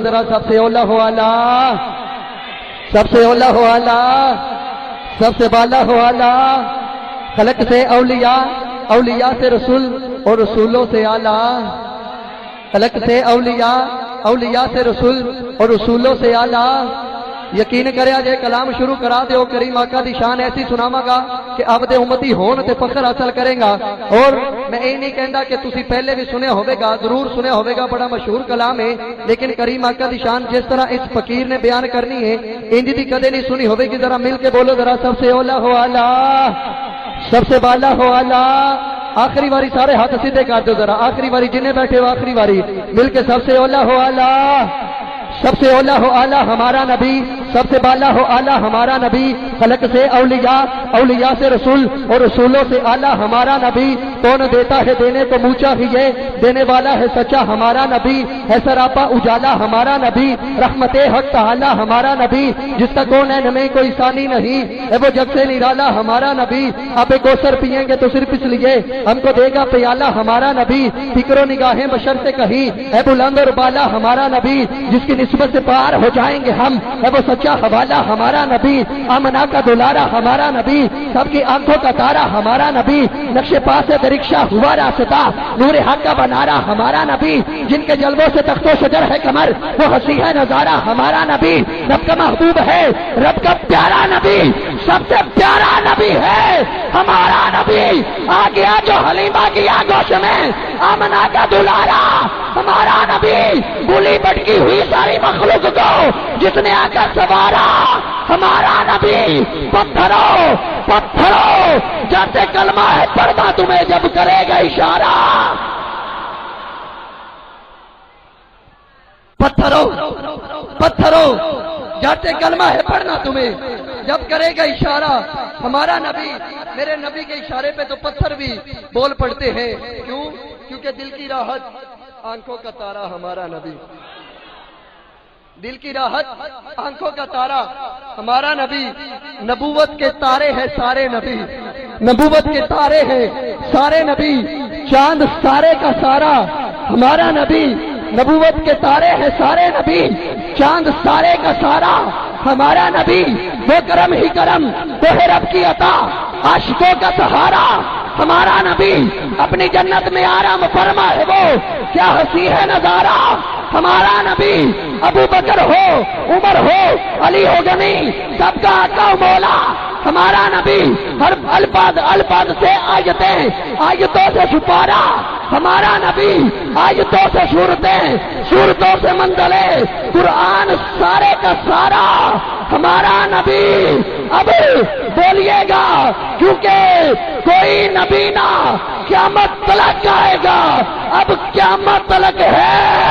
ذرا سب سے اولا ہو اعلیٰ، سب سے اولا ہو اعلیٰ، سب سے بالا ہو اعلیٰ، خلق سے اولیاء، اولیاء سے رسول اور رسولوں سے اعلیٰ، خلق سے اولیاء، اولیاء سے رسول اور رسولوں سے اعلیٰ۔ یقین کریا جے کلام شروع کرا دے او کریم آقا دی شان ایسی سناواں گا کہ اب دے امتی ہون تے فخر حاصل کرے گا۔ اور میں یہ نہیں کہندا کہ تسی پہلے بھی سنیا ہوے گا، ضرور سنیا ہوے گا، بڑا مشہور کلام ہے، لیکن کریم آقا دی شان جس طرح اس فقیر نے بیان کرنی ہے انج دی کدے نہیں سنی ہوے گی۔ ذرا مل کے بولو ذرا سب سے اولا ہو اعلیٰ، سب سے بالا ہو اعلیٰ۔ آخری باری سارے ہاتھ سیدھے کر دو ذرا، آخری باری جنہیں بیٹھے ہو آخری باری مل کے سب سے اولا ہو اعلیٰ، سب سے اولا ہو اعلیٰ ہمارا نبی، سب سے بالا ہو اعلیٰ ہمارا نبی، خلق سے اولیاء، اولیاء سے رسول اور رسولوں سے اعلیٰ ہمارا نبی۔ کون دیتا ہے دینے کو منہ چاہیے، دینے والا ہے سچا ہمارا نبی، ہے سراپا اجالا ہمارا نبی، رحمت حق تعالی ہمارا نبی، جس کا کونین میں کوئی ثانی نہیں، ہے وہ جگ سے نرالا ہمارا نبی۔ اب کوثر پئیں گے تو صرف اس لیے ہم کو دے گا پیالہ ہمارا نبی، فکر و نگاہیں بشر سے کہیں ہے بلند اور بالا ہمارا نبی، جس کی نسبت سے پار ہو جائیں گے ہم، ہے وہ سچا حوالہ ہمارا نبی، آمنہ کا دلارا ہمارا نبی، سب کی آنکھوں کا تارا ہمارا نبی، نقش پاس سے درکشا ہوا راستہ، نور حق کا بنارا ہمارا نبی، جن کے جلووں سے تخت و شجر ہے کمر، وہ ہنسی ہے نظارہ ہمارا نبی، رب کا محبوب ہے، رب کا پیارا نبی، سب سے پیارا نبی ہے ہمارا نبی۔ آ گیا جو حلیمہ کی آگوش میں، آمنہ کا دلارا ہمارا نبی، بولی بٹکی ہوئی ساری مخلوق کو جس نے آ کر سوارا ہمارا نبی۔ پتھروں پتھروں جیسے کلمہ ہے پڑھنا تمہیں جب کرے گا اشارہ، پتھروں پتھروں جیسے کلمہ ہے پڑھنا تمہیں جب کرے گا اشارہ ہمارا نبی۔ میرے نبی کے اشارے پہ تو پتھر بھی بول پڑتے ہیں، کیوں؟ کیونکہ دل کی راحت آنکھوں کا تارا ہمارا نبی، دل کی راحت آنکھوں کا تارا ہمارا نبی۔ نبوت کے تارے ہیں سارے نبی، نبوت کے تارے ہیں سارے نبی، چاند سارے کا سارا ہمارا نبی، نبوت کے تارے ہیں سارے نبی، چاند سارے کا سارا ہمارا نبی۔ وہ کرم ہی کرم، وہ ہے رب کی عطا، عاشقوں کا سہارا ہمارا نبی، اپنی جنت میں آرام فرما ہے وہ، کیا ہنسی ہے نظارہ ہمارا نبی۔ ابو بکر ہو، عمر ہو، علی ہو غنی، سب کا آقا و مولا ہمارا نبی، ہر الفاظ سے آیتیں، آیتوں سے سپارا ہمارا نبی، آیتوں سے صورتیں، صورتوں سے منزلیں، قرآن سارے کا سارا ہمارا نبی۔ اب بولیے گا کیونکہ کوئی نبی نہ قیامت تلک آئے گا، اب قیامت تلک ہے